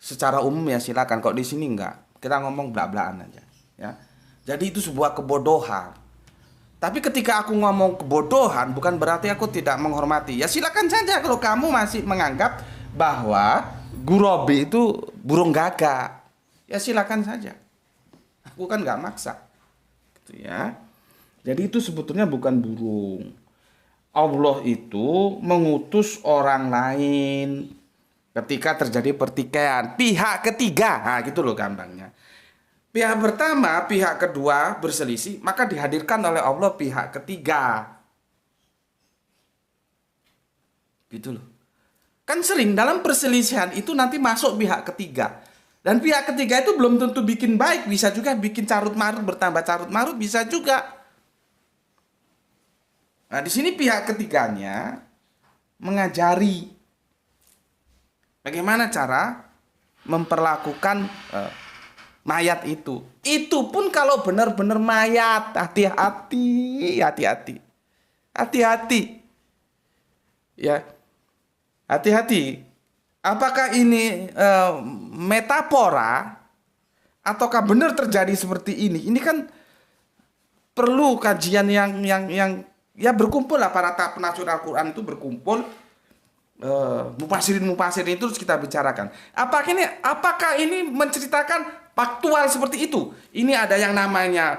secara umum ya silakan. Kok di sini enggak. Kita ngomong blak-blakan aja, ya. Jadi itu sebuah kebodohan. Tapi ketika aku ngomong kebodohan bukan berarti aku tidak menghormati. Ya silakan saja kalau kamu masih menganggap bahwa gurobi itu burung gagak. Ya silakan saja. Aku kan nggak maksa. Gitu ya. Jadi itu sebetulnya bukan burung. Allah itu mengutus orang lain ketika terjadi pertikaian. Pihak ketiga. Nah gitu loh gampangnya. Pihak pertama, pihak kedua berselisih, maka dihadirkan oleh Allah pihak ketiga. Gitu loh. Kan sering dalam perselisihan itu nanti masuk pihak ketiga. Dan pihak ketiga itu belum tentu bikin baik, bisa juga bikin carut marut, bertambah carut marut, bisa juga. Nah, di sini pihak ketiganya mengajari bagaimana cara memperlakukan mayat itu. Itu pun kalau benar-benar mayat, hati-hati, hati-hati. Hati-hati. Ya. Hati-hati. Apakah ini metafora ataukah benar terjadi seperti ini? Ini kan perlu kajian yang ya berkumpul lah para penafsir Al-Qur'an itu berkumpul. Mufasirin itu terus kita bicarakan. Apakah ini menceritakan faktual seperti itu? Ini ada yang namanya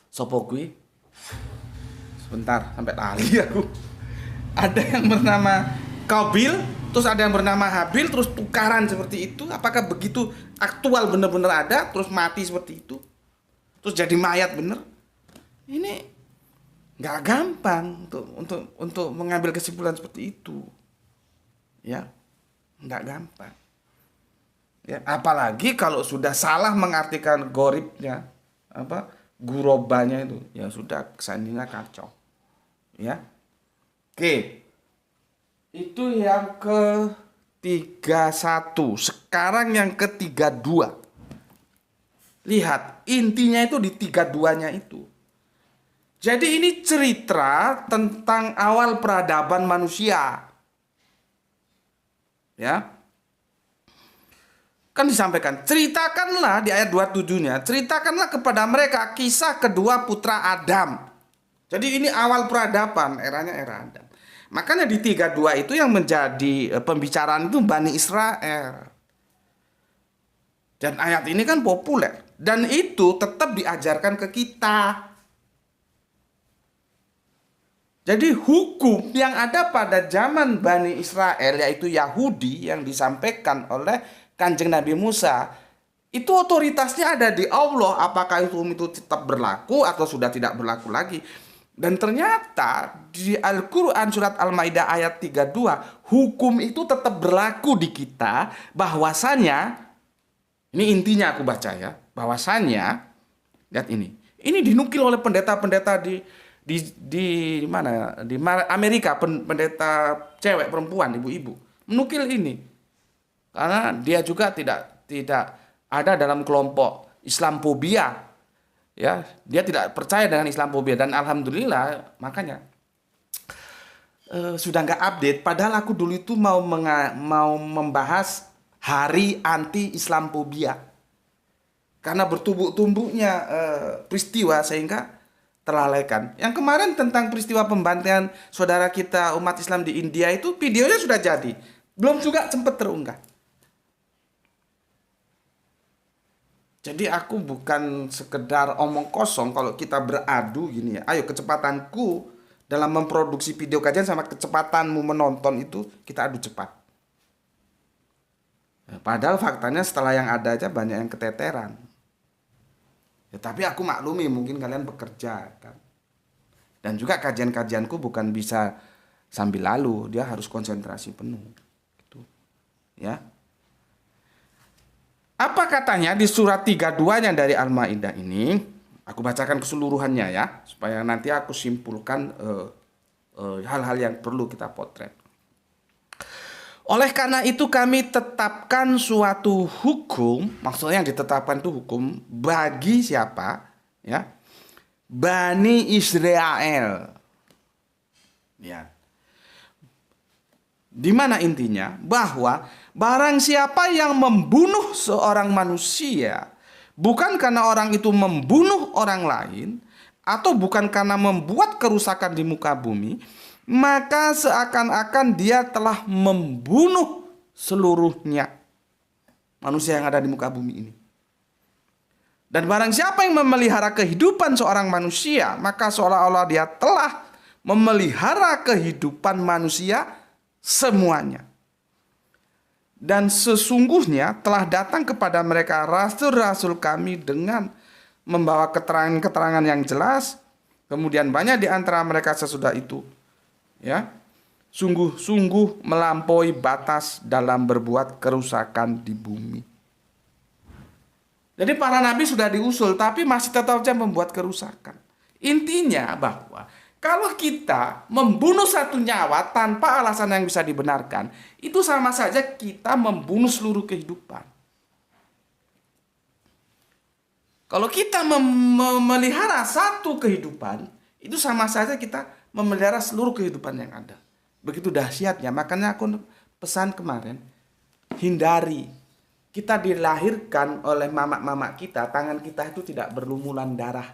sopo kui. Sebentar sampai tali aku. Ada yang bernama Qabil, terus ada yang bernama Habil, terus tukaran seperti itu. Apakah begitu aktual benar-benar ada, terus mati seperti itu? Terus jadi mayat bener? Ini nggak gampang untuk mengambil kesimpulan seperti itu, ya, nggak gampang, ya. Apalagi kalau sudah salah mengartikan goribnya, gurobanya itu, ya sudah kesannya kacau, ya. Oke, itu yang ke-31. Sekarang yang ke-32. Lihat, intinya itu di 32-nya itu. Jadi ini cerita tentang awal peradaban manusia. Ya. Kan disampaikan, ceritakanlah di ayat 27-nya, ceritakanlah kepada mereka kisah kedua putra Adam. Jadi ini awal peradaban, eranya era Adam. Makanya di 32 itu yang menjadi pembicaraan itu Bani Israel. Dan ayat ini kan populer. Dan itu tetap diajarkan ke kita. Jadi hukum yang ada pada zaman Bani Israel, yaitu Yahudi, yang disampaikan oleh Kanjeng Nabi Musa, itu otoritasnya ada di Allah. Apakah hukum itu tetap berlaku atau sudah tidak berlaku lagi? Dan ternyata di Al-Quran surat Al-Maidah ayat 32, hukum itu tetap berlaku di kita, bahwasanya, ini intinya aku baca ya, bahwasanya, lihat ini dinukil oleh pendeta-pendeta di mana? Di Amerika, pendeta cewek perempuan, ibu-ibu menukil ini. Karena dia juga tidak ada dalam kelompok Islamophobia. Ya, dia tidak percaya dengan Islamophobia, dan alhamdulillah makanya sudah nggak update. Padahal aku dulu itu mau membahas hari anti Islamophobia. Karena bertumbuk-tumbuknya peristiwa sehingga terlalaikan. Yang kemarin tentang peristiwa pembantaian saudara kita umat Islam di India itu videonya sudah jadi. Belum juga sempat terunggah. Jadi aku bukan sekedar omong kosong kalau kita beradu gini ya. Ayo, kecepatanku dalam memproduksi video kajian sama kecepatanmu menonton itu kita adu cepat. Padahal faktanya setelah yang ada aja banyak yang keteteran. Ya, tapi aku maklumi mungkin kalian bekerja kan. Dan juga kajian-kajianku bukan bisa sambil lalu, dia harus konsentrasi penuh. Gitu. Ya. Apa katanya di surat 32-nya dari Al-Maidah ini? Aku bacakan keseluruhannya ya, supaya nanti aku simpulkan hal-hal yang perlu kita potret. Oleh karena itu kami tetapkan suatu hukum, maksudnya yang ditetapkan itu hukum bagi siapa? Ya, Bani Israel. Ya. Di mana intinya? Bahwa barang siapa yang membunuh seorang manusia, bukan karena orang itu membunuh orang lain, atau bukan karena membuat kerusakan di muka bumi, maka seakan-akan dia telah membunuh seluruhnya manusia yang ada di muka bumi ini. Dan barang siapa yang memelihara kehidupan seorang manusia, maka seolah-olah dia telah memelihara kehidupan manusia semuanya. Dan sesungguhnya telah datang kepada mereka rasul-rasul kami dengan membawa keterangan-keterangan yang jelas. Kemudian banyak di antara mereka sesudah itu, ya, sungguh-sungguh melampaui batas dalam berbuat kerusakan di bumi. Jadi para nabi sudah diusul, tapi masih tetap saja membuat kerusakan. Intinya bahwa kalau kita membunuh satu nyawa tanpa alasan yang bisa dibenarkan, itu sama saja kita membunuh seluruh kehidupan. Kalau kita memelihara satu kehidupan, itu sama saja kita memelihara seluruh kehidupan yang ada. Begitu dahsyatnya, makanya aku pesan kemarin, hindari. Kita dilahirkan oleh mama-mama kita, tangan kita itu tidak berlumuran darah.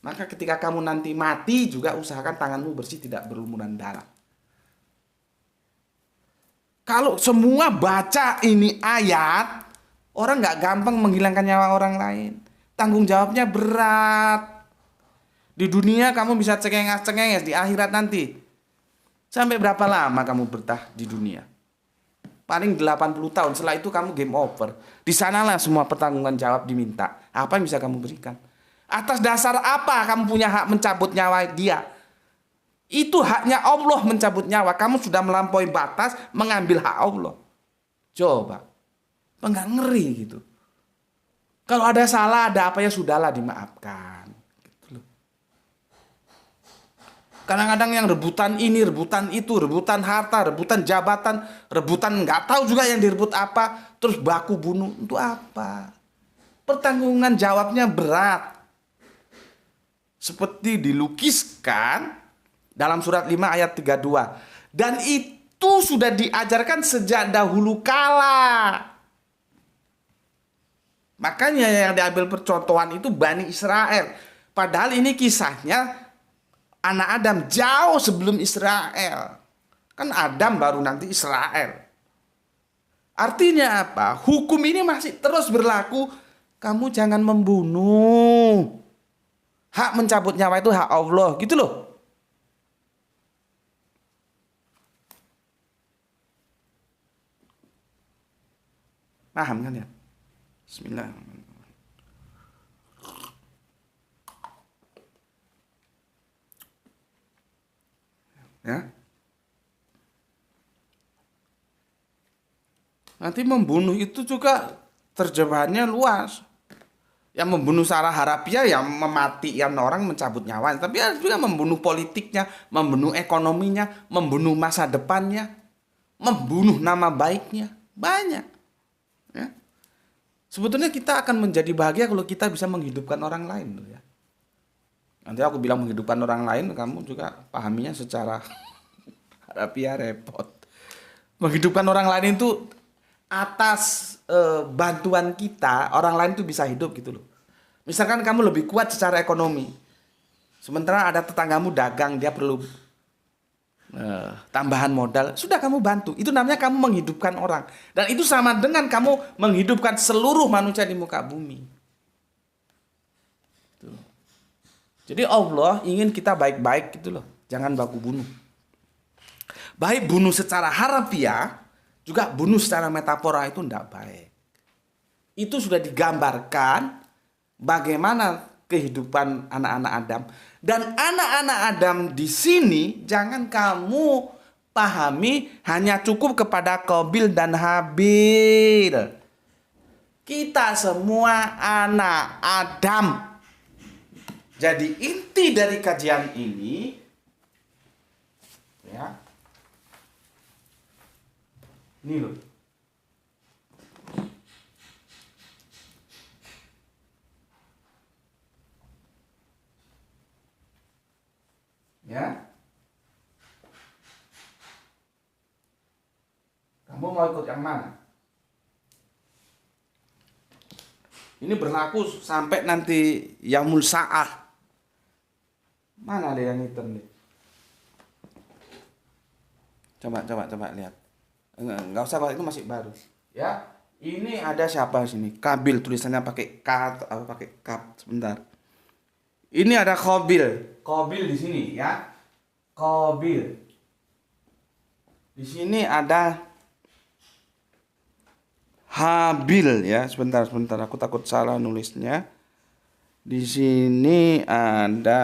Maka ketika kamu nanti mati juga usahakan tanganmu bersih, tidak berlumuran darah. Kalau semua baca ini ayat, orang nggak gampang menghilangkan nyawa orang lain. Tanggung jawabnya berat. Di dunia kamu bisa cengenges-cengenges, di akhirat nanti. Sampai berapa lama kamu bertah di dunia? Paling 80 tahun, setelah itu kamu game over. Di sanalah semua pertanggungan jawab diminta. Apa yang bisa kamu berikan? Atas dasar apa kamu punya hak mencabut nyawa dia? Itu haknya Allah mencabut nyawa. Kamu sudah melampaui batas mengambil hak Allah. Coba. Enggak ngeri gitu. Kalau ada salah, ada apa ya sudahlah, dimaafkan. Gitu loh. Kadang-kadang yang rebutan ini, rebutan itu, rebutan harta, rebutan jabatan, rebutan nggak tahu juga yang direbut apa, terus baku bunuh. Untuk apa? Pertanggungan jawabnya berat. Seperti dilukiskan dalam surat 5 ayat 32. Dan itu sudah diajarkan sejak dahulu kala. Makanya yang diambil percontohan itu Bani Israel. Padahal ini kisahnya anak Adam jauh sebelum Israel. Kan Adam baru nanti Israel. Artinya apa? Hukum ini masih terus berlaku. Kamu jangan membunuh. Hak mencabut nyawa itu hak Allah. Gitu loh. Paham kan ya? Bismillahirrahmanirrahim. Ya. Nanti membunuh itu juga terjemahannya luas. Yang membunuh secara harafiah ya mematikan orang, mencabut nyawa. Tapi ada juga membunuh politiknya, membunuh ekonominya, membunuh masa depannya, membunuh nama baiknya. Banyak. Ya. Sebetulnya kita akan menjadi bahagia kalau kita bisa menghidupkan orang lain. Ya. Nanti aku bilang menghidupkan orang lain, kamu juga pahaminya secara harafiah repot. Menghidupkan orang lain itu atas bantuan kita, orang lain tuh bisa hidup gitu loh. Misalkan kamu lebih kuat secara ekonomi, sementara ada tetanggamu dagang, dia perlu tambahan modal, sudah kamu bantu. Itu namanya kamu menghidupkan orang. Dan itu sama dengan kamu menghidupkan seluruh manusia di muka bumi. Tuh. Jadi Allah ingin kita baik-baik gitu loh, jangan baku bunuh. Baik bunuh secara harafiah, juga bunuh secara metafora itu tidak baik. Itu sudah digambarkan bagaimana kehidupan anak-anak Adam. Dan anak-anak Adam di sini jangan kamu pahami hanya cukup kepada Qabil dan Habil. Kita semua anak Adam. Jadi inti dari kajian ini, ya, ini loh. mau ikut yang mana? Ini berlaku sampai nanti yaumul sa'ah. Mana ada yang hitam nih? Coba lihat. Enggak usah, itu masih baru. Ya, ini ada siapa sini? Kabil, tulisannya pakai K atau apa pakai kap. Sebentar. Ini ada Qabil. Qabil di sini ya. Qabil. Di sini ada Habil ya. Sebentar, aku takut salah nulisnya. Di sini ada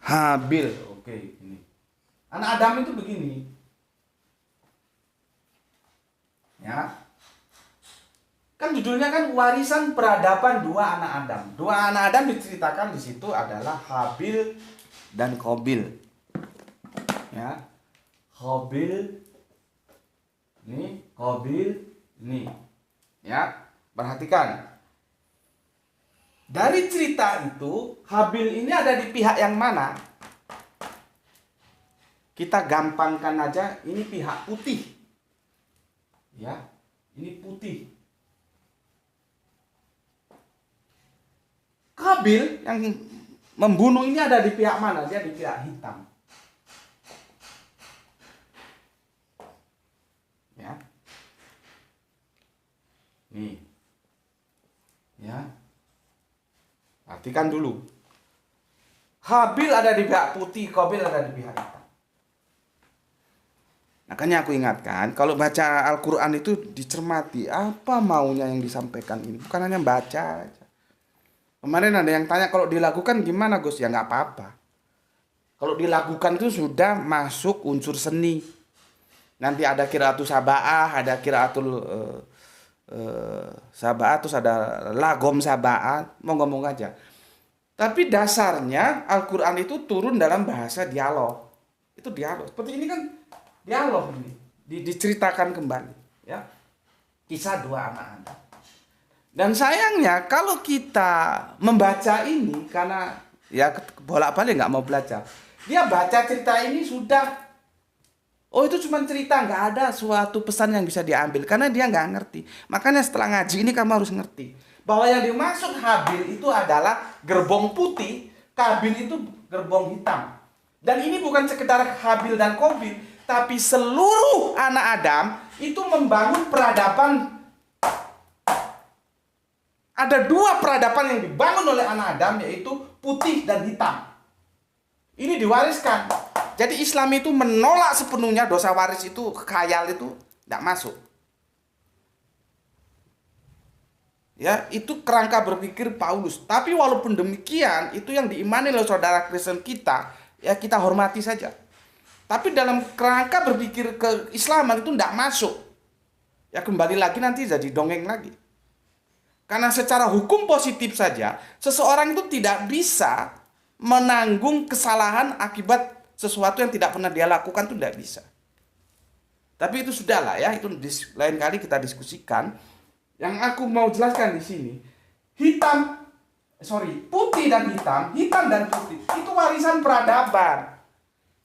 Habil. Oke, ini. Anak Adam itu begini. Ya. Kan judulnya kan warisan peradaban dua anak Adam. Dua anak Adam diceritakan di situ adalah Habil dan Qabil. Ya. Qabil ini, Qabil ini. Ya, perhatikan. Dari cerita itu, Habil ini ada di pihak yang mana? Kita gampangkan aja, ini pihak putih. Ya, ini putih. Qabil yang membunuh ini ada di pihak mana? Dia di pihak hitam. Ya. Nih. Ya. Perhatikan dulu. Habil ada di pihak putih, Qabil ada di pihak hitam. Makanya aku ingatkan, kalau baca Al-Quran itu dicermati, apa maunya yang disampaikan ini. Bukan hanya baca aja. Kemarin ada yang tanya, kalau dilakukan gimana Gus? Ya nggak apa-apa. Kalau dilakukan itu sudah masuk unsur seni. Nanti ada qiraatul saba'ah, ada qiraatul saba'ah, terus ada lagom saba'ah, ngomong aja. Tapi dasarnya Al-Quran itu turun dalam bahasa dialog. Itu dialog. Seperti ini kan dialog ini. Diceritakan kembali. Ya. Kisah dua anak Adam. Dan sayangnya kalau kita membaca ini, karena ya bolak-balik nggak mau belajar. Dia baca cerita ini sudah, oh itu cuma cerita, nggak ada suatu pesan yang bisa diambil. Karena dia nggak ngerti. Makanya setelah ngaji ini kamu harus ngerti. Bahwa yang dimaksud Habil itu adalah gerbong putih, Qabil itu gerbong hitam. Dan ini bukan sekedar Habil dan Qabil, tapi seluruh anak Adam itu membangun peradaban. Ada dua peradaban yang dibangun oleh anak Adam, yaitu putih dan hitam. Ini diwariskan. Jadi Islam itu menolak sepenuhnya dosa waris itu, khayal itu tidak masuk. Ya, itu kerangka berpikir Paulus. Tapi walaupun demikian, itu yang diimani oleh saudara Kristen kita, ya kita hormati saja. Tapi dalam kerangka berpikir keislaman itu tidak masuk. Ya kembali lagi nanti jadi dongeng lagi. Karena secara hukum positif saja, seseorang itu tidak bisa menanggung kesalahan akibat sesuatu yang tidak pernah dia lakukan, itu tidak bisa. Tapi itu sudahlah ya, itu lain kali kita diskusikan. Yang aku mau jelaskan di sini, putih dan hitam dan putih, itu warisan peradaban.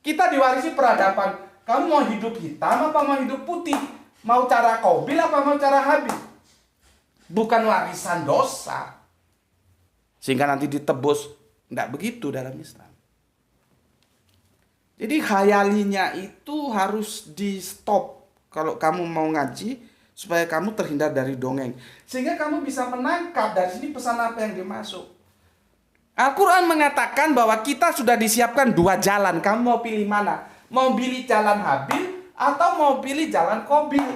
Kita diwarisi peradaban. Kamu mau hidup hitam apa mau hidup putih? Mau cara Qabil apa mau cara Habil? Bukan warisan dosa. Sehingga nanti ditebus. Tidak begitu dalam Islam. Jadi khayalinya itu harus di stop. Kalau kamu mau ngaji, supaya kamu terhindar dari dongeng. Sehingga kamu bisa menangkap dari sini pesan apa yang dimasuk. Al-Quran mengatakan bahwa kita sudah disiapkan dua jalan. Kamu mau pilih mana? Mau pilih jalan Habil atau mau pilih jalan Qabil?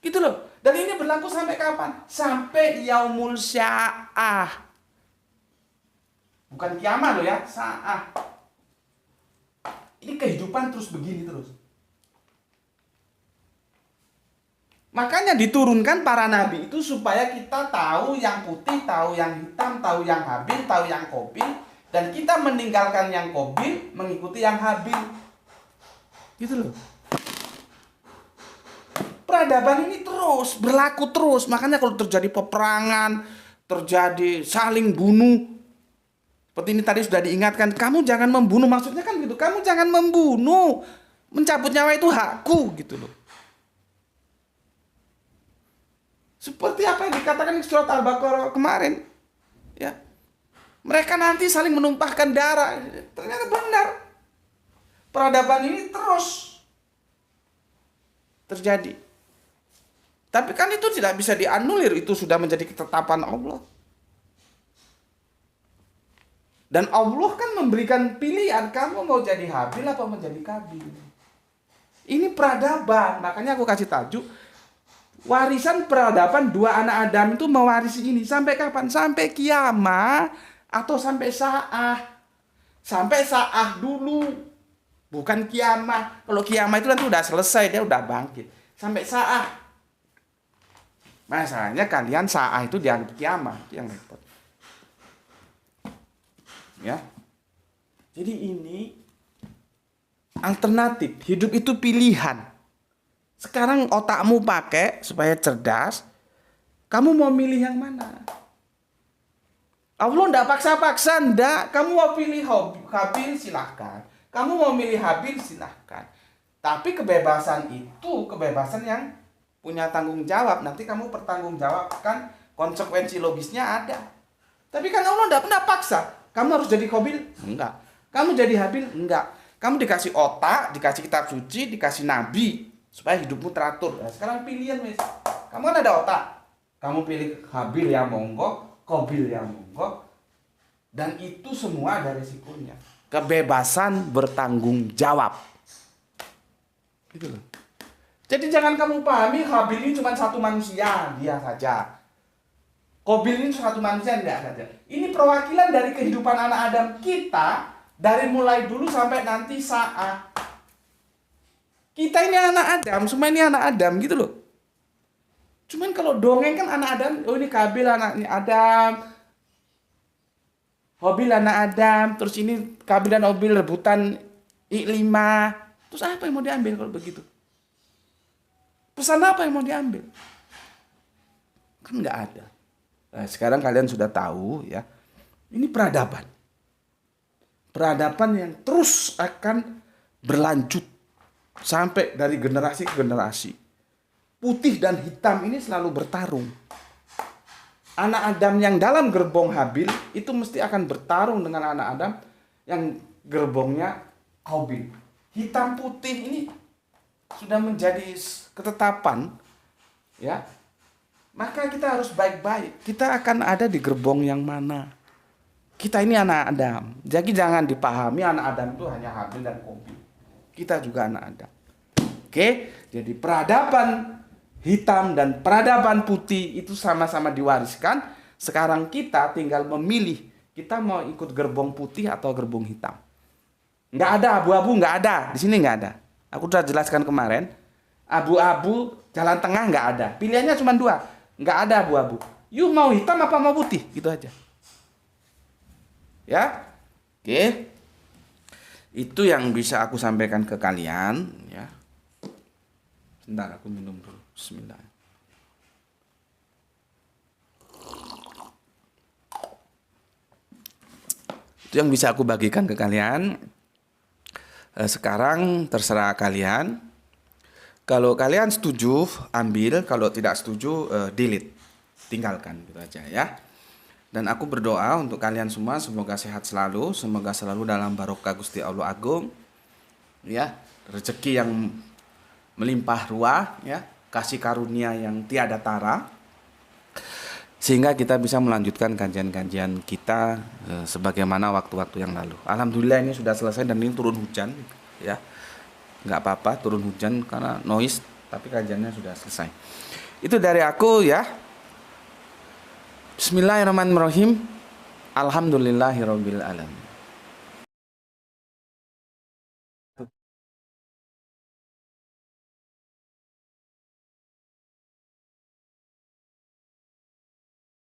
Gitu loh. Dan ini berlaku sampai kapan? Sampai yaumul sa'ah. Bukan kiamat loh ya, sa'ah. Ini kehidupan terus begini terus. Makanya diturunkan para nabi itu supaya kita tahu yang putih, tahu yang hitam, tahu yang Habil, tahu yang Qabil. Dan kita meninggalkan yang Qabil, mengikuti yang Habil. Gitu loh. Peradaban ini terus berlaku terus. Makanya kalau terjadi peperangan, terjadi saling bunuh, seperti ini tadi sudah diingatkan, kamu jangan membunuh. Maksudnya kan gitu, kamu jangan membunuh. Mencabut nyawa itu hakku gitu loh. Seperti apa yang dikatakan di surat Al-Baqarah kemarin. Ya. Mereka nanti saling menumpahkan darah. Ternyata benar. Peradaban ini terus terjadi. Tapi kan itu tidak bisa dianulir. Itu sudah menjadi ketetapan Allah. Dan Allah kan memberikan pilihan. Kamu mau jadi Habil apa mau jadi Kabil. Ini peradaban. Makanya aku kasih tajuk. Warisan peradaban dua anak Adam itu mewarisi ini. Sampai kapan? Sampai kiamat. Atau sampai sa'ah. Sampai sa'ah dulu. Bukan kiamat. Kalau kiamat itu nanti udah selesai. Dia udah bangkit. Sampai sa'ah. Masalahnya kalian sa'ah itu dianggap kiamat. Itu yang repot. Ya. Jadi ini alternatif. Hidup itu pilihan. Sekarang otakmu pakai supaya cerdas. Kamu mau milih yang mana? Allah enggak paksa-paksa, enggak. Kamu mau pilih Habil silahkan. Kamu mau milih Habil silahkan. Tapi kebebasan itu kebebasan yang punya tanggung jawab. Nanti kamu pertanggungjawabkan konsekuensi logisnya ada. Tapi kan Allah enggak pernah paksa. Kamu harus jadi Qabil? Enggak. Kamu jadi Habil? Enggak. Kamu dikasih otak, dikasih kitab suci, dikasih nabi supaya hidupmu teratur. Nah, sekarang pilihan, Mas. Kamu kan ada otak. Kamu pilih Habil ya monggo, Qabil ya monggo. Dan itu semua ada resikonya. Kebebasan bertanggung jawab. Gitu loh. Jadi jangan kamu pahami Habil ini cuma satu manusia, dia saja. Qabil ini satu manusia, enggak saja. Ini perwakilan dari kehidupan anak Adam kita dari mulai dulu sampai nanti saat. Kita ini anak Adam, semua ini anak Adam gitu loh. Cuman kalau dongeng kan anak Adam, oh ini Qabil anaknya Adam, Habil anak Adam, terus ini Qabil dan Habil rebutan I5. Terus apa yang mau diambil kalau begitu? Pesan apa yang mau diambil? Kan nggak ada. Nah, sekarang kalian sudah tahu ya, ini peradaban. Peradaban yang terus akan berlanjut sampai dari generasi ke generasi. Putih dan hitam ini selalu bertarung. Anak Adam yang dalam gerbong Habil itu mesti akan bertarung dengan anak Adam yang gerbongnya Qabil. Hitam putih ini sudah menjadi ketetapan, ya. Maka kita harus baik-baik. Kita akan ada di gerbong yang mana? Kita ini anak Adam. Jadi jangan dipahami anak Adam itu hanya Habil dan Qabil. Kita juga anak Adam. Oke, jadi peradaban hitam dan peradaban putih itu sama-sama diwariskan. Sekarang kita tinggal memilih. Kita mau ikut gerbong putih atau gerbong hitam. Nggak ada abu-abu, nggak ada. Di sini nggak ada. Aku sudah jelaskan kemarin. Abu-abu, jalan tengah nggak ada. Pilihannya cuma dua. Nggak ada abu-abu. You mau hitam apa mau putih? Gitu aja. Ya. Oke. Itu yang bisa aku sampaikan ke kalian. Ya. Sebentar aku minum dulu. Bismillah. Itu yang bisa aku bagikan ke kalian. Sekarang terserah kalian. Kalau kalian setuju, ambil. Kalau tidak setuju, delete. Tinggalkan gitu aja ya. Dan aku berdoa untuk kalian semua. Semoga sehat selalu. Semoga selalu dalam barokah Gusti Allah Agung. Ya, rezeki yang melimpah ruah. Ya, kasih karunia yang tiada tara. Sehingga kita bisa melanjutkan kajian-kajian kita sebagaimana waktu-waktu yang lalu. Alhamdulillah ini sudah selesai dan ini turun hujan. Ya. Nggak apa-apa turun hujan karena noise, tapi kajiannya sudah selesai. Itu dari aku ya. Bismillahirrahmanirrahim. Alhamdulillahirabbil alamin.